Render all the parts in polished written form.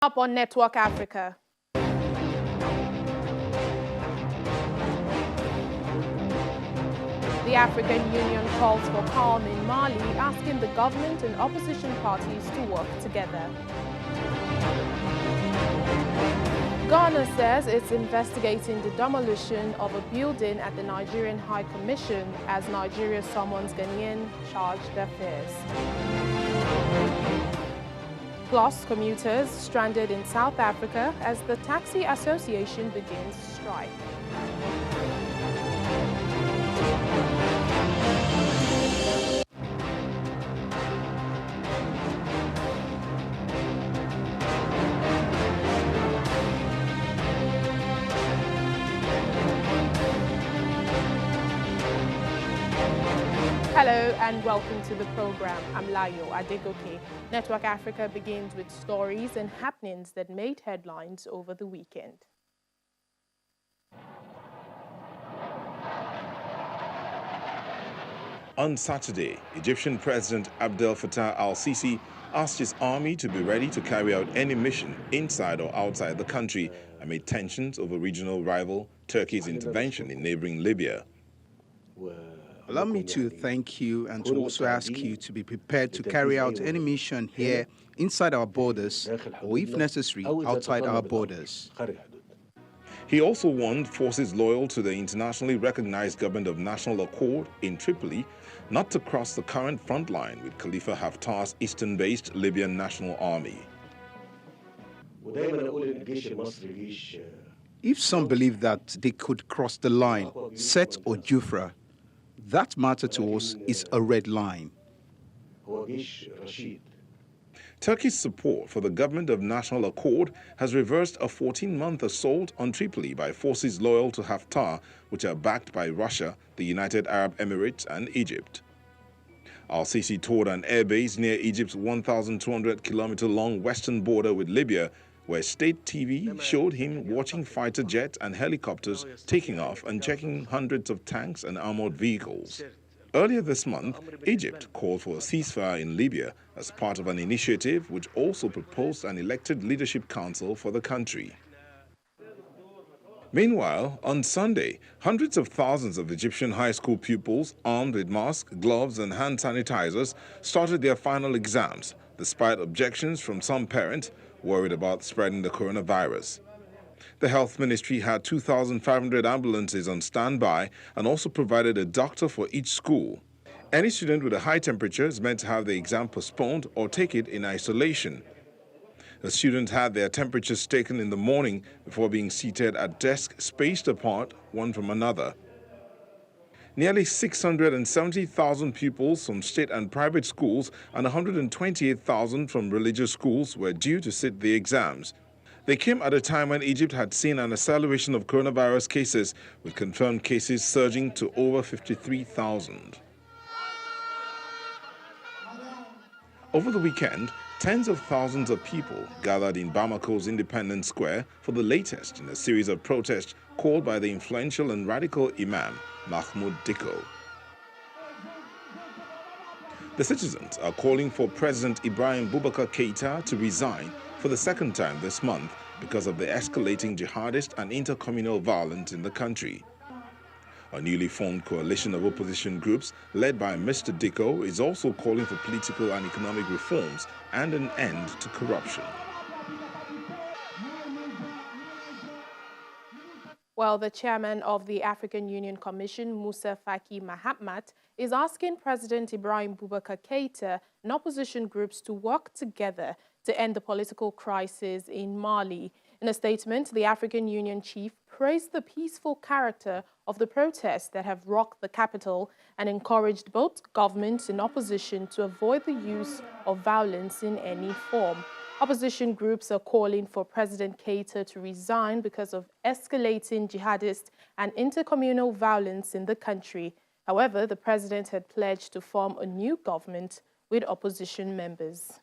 Up on Network Africa. The African Union calls for calm in Mali, asking the government and opposition parties to work together. Ghana says it's investigating the demolition of a building at the Nigerian High Commission as Nigeria summons Ghanaian charged affairs. Plus, commuters stranded in South Africa as the Taxi Association begins strike. Hello and welcome to the program. I'm Layo Adegoke. Network Africa begins with stories and happenings that made headlines over the weekend. On Saturday, Egyptian President Abdel Fattah al-Sisi asked his army to be ready to carry out any mission inside or outside the country amid tensions over regional rival Turkey's intervention in neighboring Libya. Allow me to thank you and to also ask you to be prepared to carry out any mission here inside our borders or, if necessary, outside our borders. He also warned forces loyal to the internationally recognized Government of National Accord in Tripoli not to cross the current front line with Khalifa Haftar's eastern-based Libyan National Army. If some believe that they could cross the line, Set or Jufra, that matter to us is a red line. Turkey's support for the Government of National Accord has reversed a 14-month assault on Tripoli by forces loyal to Haftar, which are backed by Russia, the United Arab Emirates and Egypt. Al-Sisi toured an airbase near Egypt's 1,200-kilometer-long western border with Libya, where state TV showed him watching fighter jets and helicopters taking off and checking hundreds of tanks and armored vehicles. Earlier this month, Egypt called for a ceasefire in Libya as part of an initiative which also proposed an elected leadership council for the country. Meanwhile, on Sunday, hundreds of thousands of Egyptian high school pupils armed with masks, gloves and hand sanitizers started their final exams, despite objections from some parents worried about spreading the coronavirus. The health ministry had 2,500 ambulances on standby and also provided a doctor for each school. Any student with a high temperature is meant to have the exam postponed or take it in isolation. The students had their temperatures taken in the morning before being seated at desks spaced apart, one from another. Nearly 670,000 pupils from state and private schools and 128,000 from religious schools were due to sit the exams. They came at a time when Egypt had seen an acceleration of coronavirus cases, with confirmed cases surging to over 53,000. Over the weekend, tens of thousands of people gathered in Bamako's Independence Square for the latest in a series of protests called by the influential and radical Imam, Mahmoud Dicko. The citizens are calling for President Ibrahim Boubacar Keïta to resign for the second time this month because of the escalating jihadist and intercommunal violence in the country. A newly formed coalition of opposition groups led by Mr. Dicko is also calling for political and economic reforms and an end to corruption. Well, the chairman of the African Union Commission, Musa Faki Mahamat, is asking President Ibrahim Boubacar Keïta and opposition groups to work together to end the political crisis in Mali. In a statement, the African Union chief praised the peaceful character of the protests that have rocked the capital and encouraged both government and opposition to avoid the use of violence in any form. Opposition groups are calling for President Keïta to resign because of escalating jihadist and intercommunal violence in the country. However, the president had pledged to form a new government with opposition members.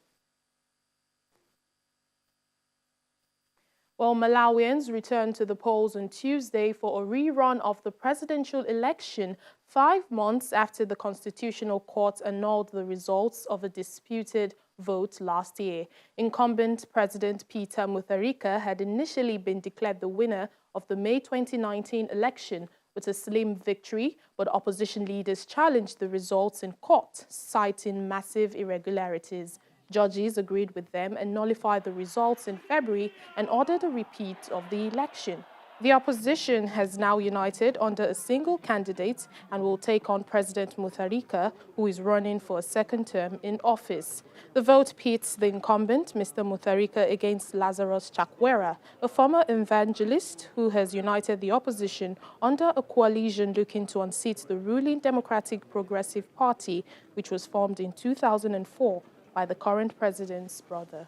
Well, Malawians returned to the polls on Tuesday for a rerun of the presidential election 5 months after the Constitutional Court annulled the results of a disputed vote last year. Incumbent President Peter Mutharika had initially been declared the winner of the May 2019 election with a slim victory, but opposition leaders challenged the results in court, citing massive irregularities. Judges agreed with them and nullified the results in February and ordered a repeat of the election. The opposition has now united under a single candidate and will take on President Mutharika, who is running for a second term in office. The vote pits the incumbent, Mr. Mutharika, against Lazarus Chakwera, a former evangelist who has united the opposition under a coalition looking to unseat the ruling Democratic Progressive Party, which was formed in 2004 by the current president's brother.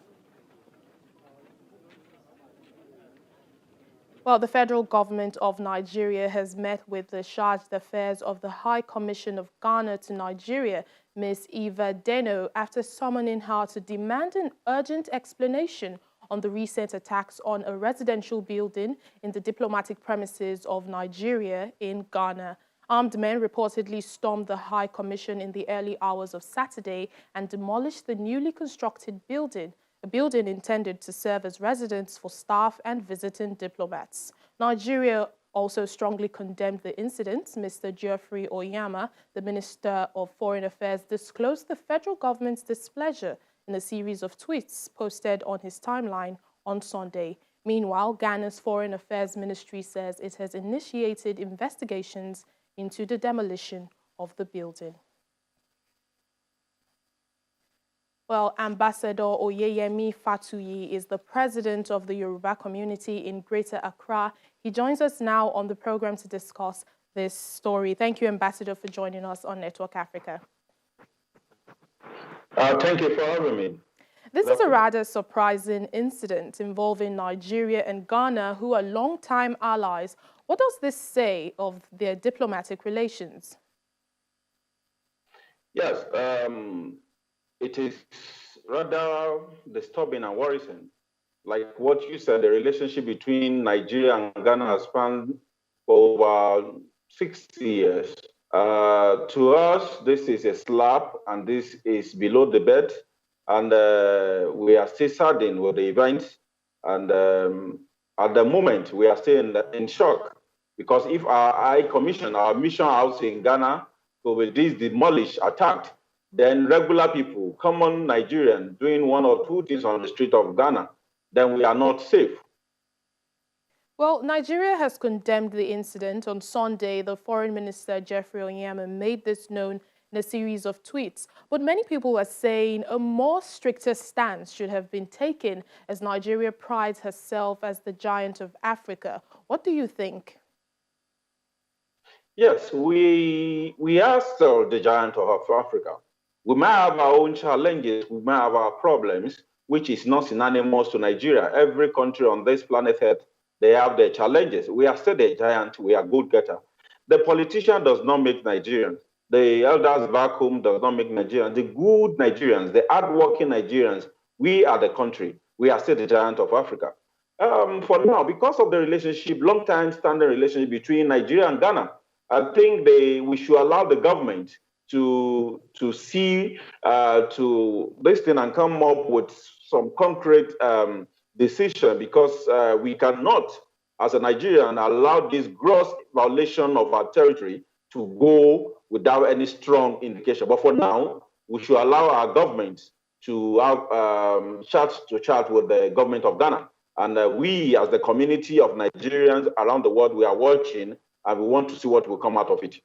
Well, the federal government of Nigeria has met with the chargé d'affaires of the High Commission of Ghana to Nigeria, Ms. Eva Deno, after summoning her to demand an urgent explanation on the recent attacks on a residential building in the diplomatic premises of Nigeria in Ghana. Armed men reportedly stormed the High Commission in the early hours of Saturday and demolished the newly constructed building, a building intended to serve as residence for staff and visiting diplomats. Nigeria also strongly condemned the incident. Mr. Geoffrey Oyama, the Minister of Foreign Affairs, disclosed the federal government's displeasure in a series of tweets posted on his timeline on Sunday. Meanwhile, Ghana's Foreign Affairs Ministry says it has initiated investigations into the demolition of the building. Well, Ambassador Oyeyemi Fatuyi is the president of the Yoruba community in Greater Accra. He joins us now on the program to discuss this story. Thank you, Ambassador, for joining us on Network Africa. Thank you for having me. This is a rather surprising incident involving Nigeria and Ghana, who are longtime allies. What does this say of their diplomatic relations? Yes, it is rather disturbing and worrisome. Like what you said, the relationship between Nigeria and Ghana has spanned for over 60 years. To us, this is a slap and this is below the bed. And we are still saddened with the events. And at the moment, we are still in shock. Because if our High Commission, our mission house in Ghana, with this demolished, attacked, then regular people, common Nigerians, doing one or two things on the street of Ghana, then we are not safe. Well, Nigeria has condemned the incident. On Sunday, the Foreign Minister, Geoffrey Oyama, made this known in a series of tweets. But many people are saying a more stricter stance should have been taken, as Nigeria prides herself as the giant of Africa. What do you think? Yes, we are still the giant of Africa. We might have our own challenges, we might have our problems, which is not synonymous to Nigeria. Every country on this planet Earth, they have their challenges. We are still the giant, we are good-getter. The politician does not make Nigerians. The elders back home does not make Nigerians. The good Nigerians, the hardworking Nigerians, we are the country. We are still the giant of Africa. For now, because of the relationship, long-time standing relationship between Nigeria and Ghana, I think we should allow the government to see to this thing and come up with some concrete decision, because we cannot, as a Nigerian, allow this gross violation of our territory to go without any strong indication. But for now, we should allow our government to have chat with the government of Ghana. And we, as the community of Nigerians around the world, we are watching, and we want to see what will come out of it.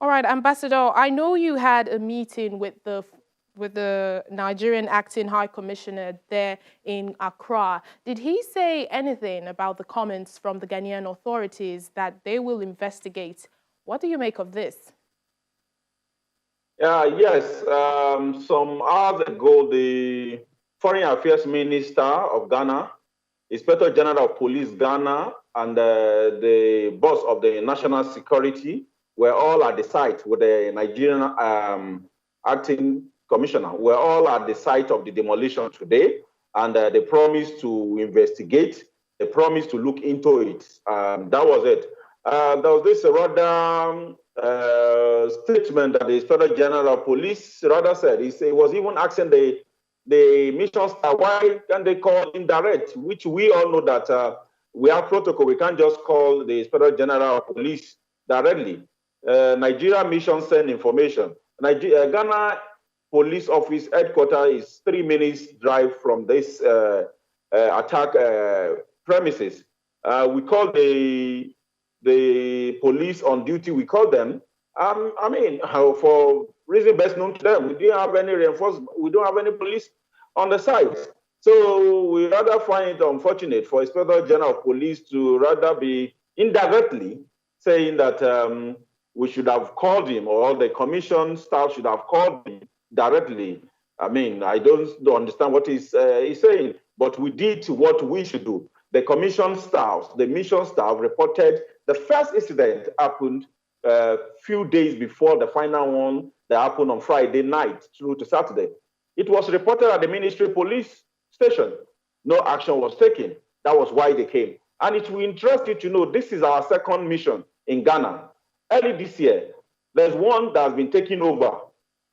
All right, Ambassador, I know you had a meeting with the Nigerian Acting High Commissioner there in Accra. Did he say anything about the comments from the Ghanaian authorities that they will investigate? What do you make of this? Yes, some hours ago, the Foreign Affairs Minister of Ghana, Inspector General of Police Ghana, and the boss of the National Security were all at the site with the Nigerian Acting Commissioner. We're all at the site of the demolition today, and they promised to investigate. They promised to look into it. That was it. There was this rather statement that the Inspector General of Police rather said. He was even asking the the mission staff, why can they call indirect, which we all know that we have protocol. We can't just call the Inspector General of Police directly. Nigeria mission send information. Ghana Police Office headquarters is 3 minutes drive from this attack premises. We call the police on duty, we call them. I mean, for reason best known to them, we didn't have any reinforcement, we don't have any police on the site. So we rather find it unfortunate for Inspector General of Police to rather be indirectly saying that we should have called him, or the commission staff should have called him directly. I mean, I don't understand what he's saying, but we did what we should do. The commission staff, the mission staff reported the first incident happened a few days before the final one that happened on Friday night through to Saturday. It was reported at the Ministry Police Station. No action was taken. That was why they came. And it will interest you to know this is our second mission in Ghana. Early this year, there's one that has been taken over.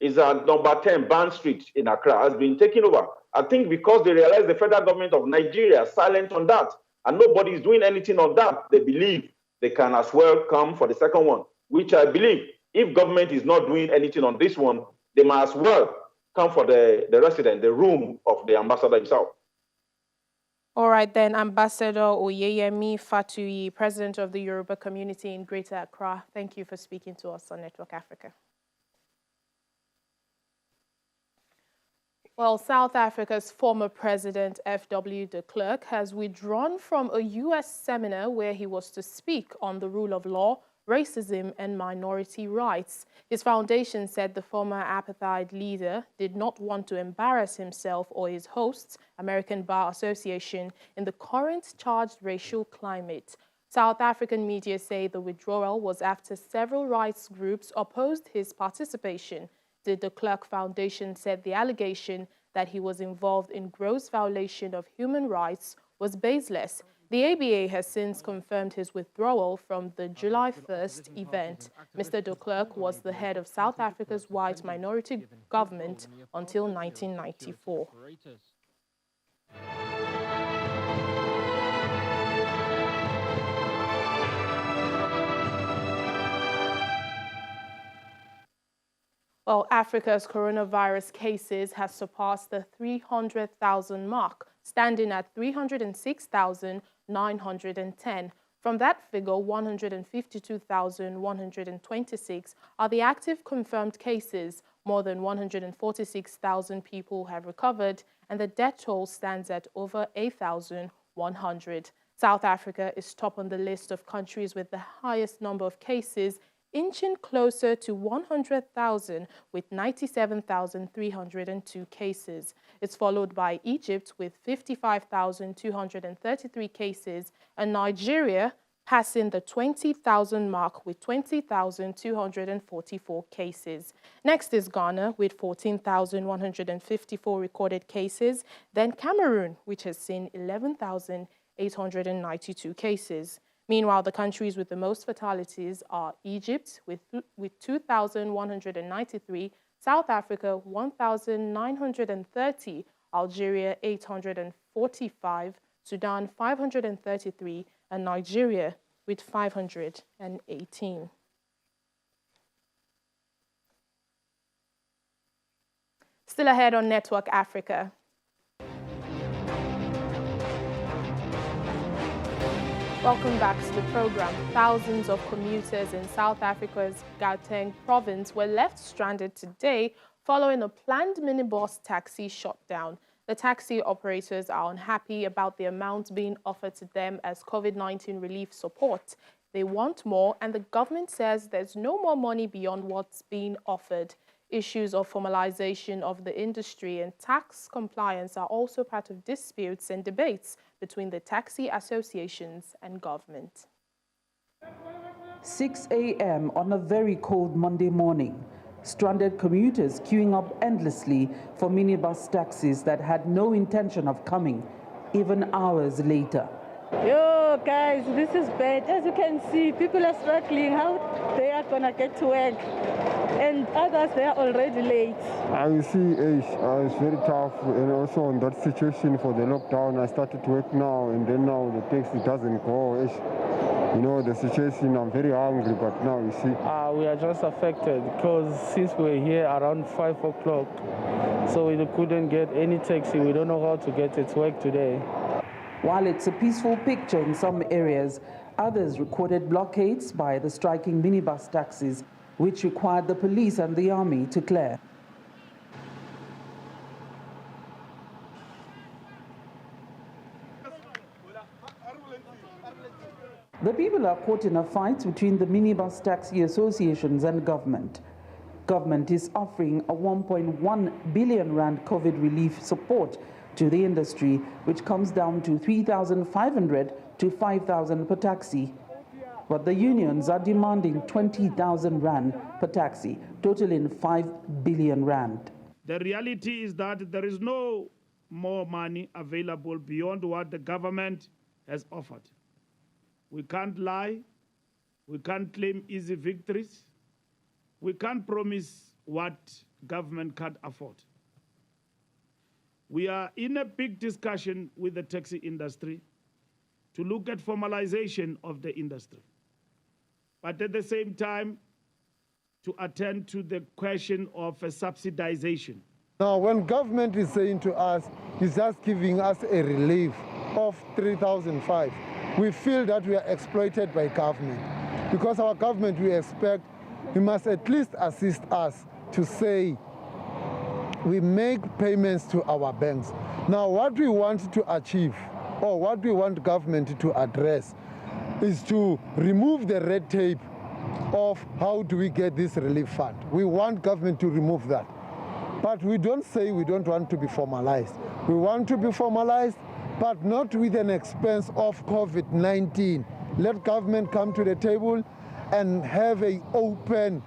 It's at number 10 Ban Street in Accra, has been taken over. I think because they realize the federal government of Nigeria is silent on that, and nobody is doing anything on that, they believe they can as well come for the second one, which I believe if government is not doing anything on this one, they might as well come for the resident, the room of the ambassador himself. All right, then, Ambassador Oyeyemi Fatuyi, President of the Yoruba community in Greater Accra, thank you for speaking to us on Network Africa. Well, South Africa's former president, F.W. de Klerk, has withdrawn from a U.S. seminar where he was to speak on the rule of law, racism, and minority rights. His foundation said the former apartheid leader did not want to embarrass himself or his hosts, American Bar Association, in the current charged racial climate. South African media say the withdrawal was after several rights groups opposed his participation. The de Klerk Foundation said the allegation that he was involved in gross violation of human rights was baseless. The ABA has since confirmed his withdrawal from the July 1st event. Mr. de Klerk was the head of South Africa's white minority government until 1994. Well, Africa's coronavirus cases has surpassed the 300,000 mark, standing at 306,910. From that figure, 152,126 are the active confirmed cases. More than 146,000 people have recovered, and the death toll stands at over 8,100. South Africa is top on the list of countries with the highest number of cases, inching closer to 100,000 with 97,302 cases. It's followed by Egypt with 55,233 cases and Nigeria passing the 20,000 mark with 20,244 cases. Next is Ghana with 14,154 recorded cases, then Cameroon, which has seen 11,892 cases. Meanwhile, the countries with the most fatalities are Egypt with 2,193, South Africa 1,930, Algeria 845, Sudan 533, and Nigeria with 518. Still ahead on Network Africa. Welcome back to the program. Thousands of commuters in South Africa's Gauteng province were left stranded today following a planned minibus taxi shutdown. The taxi operators are unhappy about the amount being offered to them as COVID-19 relief support. They want more, and the government says there's no more money beyond what's being offered. Issues of formalization of the industry and tax compliance are also part of disputes and debates between the taxi associations and government. 6 a.m. on a very cold Monday morning. Stranded commuters queuing up endlessly for minibus taxis that had no intention of coming, even hours later. Yo, guys, this is bad. As you can see, people are struggling. How they are going to get to work? And others, they are already late. I see, it's very tough. And also in that situation for the lockdown, I started to work now, and then now the taxi doesn't go. You know, the situation, I'm very hungry, but now you see. We are just affected because since we're here around 5 o'clock, so we couldn't get any taxi. We don't know how to get it to work today. While it's a peaceful picture in some areas, others recorded blockades by the striking minibus taxis, which required the police and the army to clear. The people are caught in a fight between the minibus taxi associations and government. Government is offering a 1.1 billion rand COVID relief support to the industry, which comes down to 3,500 to 5,000 per taxi. But the unions are demanding 20,000 rand per taxi, totaling 5 billion rand. The reality is that there is no more money available beyond what the government has offered. We can't lie. We can't claim easy victories. We can't promise what government can't afford. We are in a big discussion with the taxi industry to look at formalization of the industry, but at the same time to attend to the question of subsidization. Now, when government is saying to us, it's just giving us a relief of 3,500, we feel that we are exploited by government. Because our government, we expect, we must at least assist us to say, we make payments to our banks. Now, what we want to achieve, or what we want government to address, is to remove the red tape of how do we get this relief fund. We want government to remove that. But we don't say we don't want to be formalized. We want to be formalized, but not with an expense of COVID-19. Let government come to the table and have an open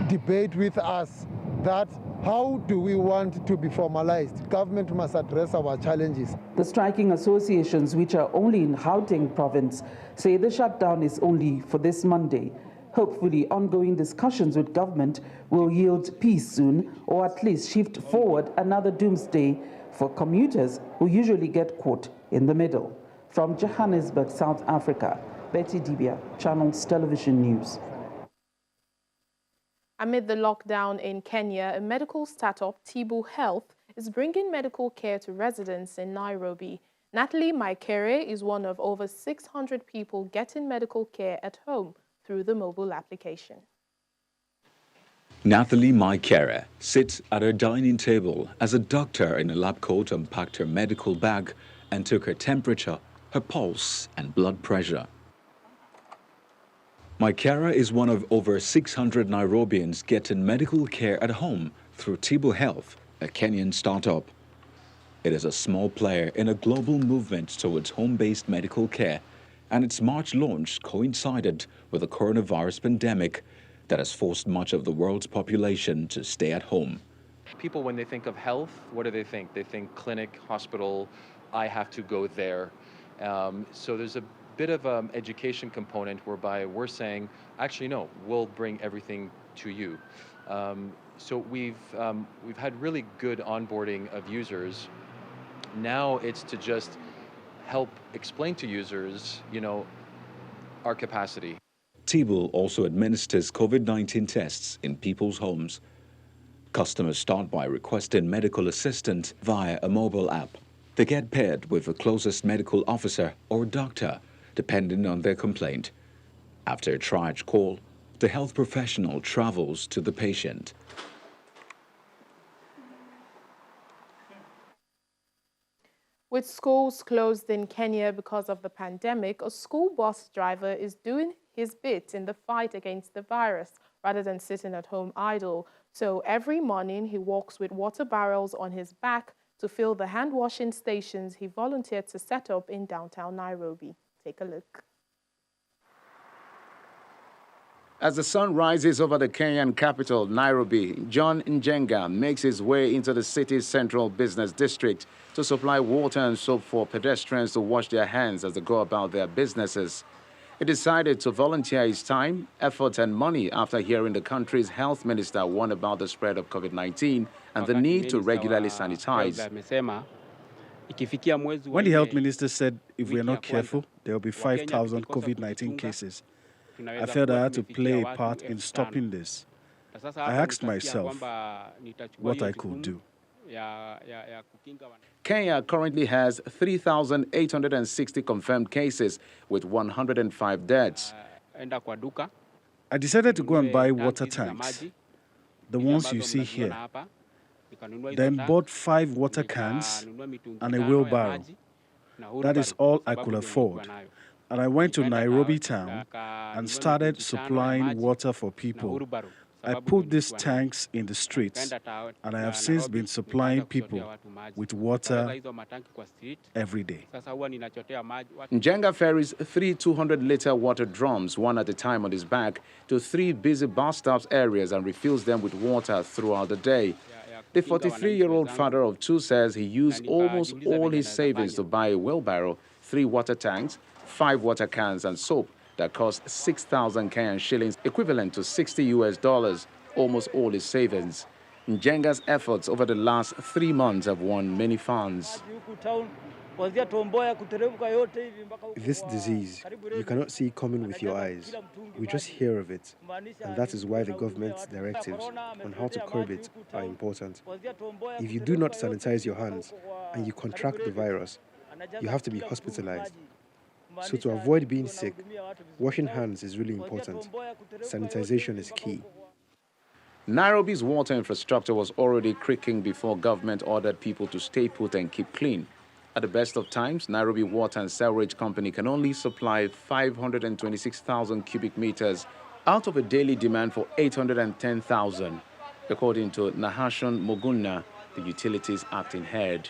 debate with us that how do we want to be formalized? Government must address our challenges. The striking associations, which are only in Gauteng province, say the shutdown is only for this Monday. Hopefully, ongoing discussions with government will yield peace soon, or at least shift forward another doomsday for commuters who usually get caught in the middle. From Johannesburg, South Africa, Betty Dibia, Channels Television News. Amid the lockdown in Kenya, a medical startup, Tibu Health, is bringing medical care to residents in Nairobi. Natalie Maikere is one of over 600 people getting medical care at home through the mobile application. Natalie Maikere sits at her dining table as a doctor in a lab coat unpacked her medical bag and took her temperature, her pulse and blood pressure. Maikere is one of over 600 Nairobians getting medical care at home through Tibu Health, a Kenyan startup. It is a small player in a global movement towards home-based medical care, and its March launch coincided with the coronavirus pandemic that has forced much of the world's population to stay at home. People, when they think of health, what do they think? They think clinic, hospital, I have to go there. So there's a bit of an education component whereby we're saying, actually, no, we'll bring everything to you. So we've had really good onboarding of users. Now it's to just help explain to users, our capacity. Tibu also administers COVID-19 tests in people's homes. Customers start by requesting medical assistance via a mobile app. They get paired with the closest medical officer or doctor, depending on their complaint. After a triage call, the health professional travels to the patient. With schools closed in Kenya because of the pandemic, a school bus driver is doing his bit in the fight against the virus rather than sitting at home idle. So every morning he walks with water barrels on his back to fill the hand washing stations he volunteered to set up in downtown Nairobi. Take a look. As the sun rises over the Kenyan capital, Nairobi, John Njenga makes his way into the city's central business district to supply water and soap for pedestrians to wash their hands as they go about their businesses. He decided to volunteer his time, effort, and money after hearing the country's health minister warn about the spread of COVID-19 and the need to regularly sanitize. When the health minister said if we are not careful, there will be 5,000 COVID-19 cases, I felt I had to play a part in stopping this. I asked myself what I could do. Kenya currently has 3,860 confirmed cases with 105 deaths. I decided to go and buy water tanks, the ones you see here. Then bought 5 water cans and a wheelbarrow. That is all I could afford. And I went to Nairobi town and started supplying water for people. I put these tanks in the streets, and I have since been supplying people with water every day. Njenga ferries 3 200-liter water drums, one at a time on his back, to 3 busy bus stops areas and refills them with water throughout the day. The 43-year-old father of 2 says he used almost all his savings to buy a wheelbarrow, 3 water tanks, 5 water cans and soap that cost 6,000 Kenyan shillings, equivalent to $60 US, almost all his savings. Njenga's efforts over the last 3 months have won many fans. This disease, you cannot see coming with your eyes. We just hear of it, and that is why the government's directives on how to curb it are important. If you do not sanitize your hands and you contract the virus, you have to be hospitalized. So to avoid being sick, washing hands is really important. Sanitization is key. Nairobi's water infrastructure was already creaking before government ordered people to stay put and keep clean. At the best of times, Nairobi Water and Sewerage Company can only supply 526,000 cubic meters out of a daily demand for 810,000, according to Nahashon Mugunna, the utilities acting head.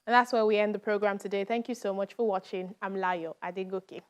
And that's where we end the program today. Thank you so much for watching. I'm Layo Adegoke.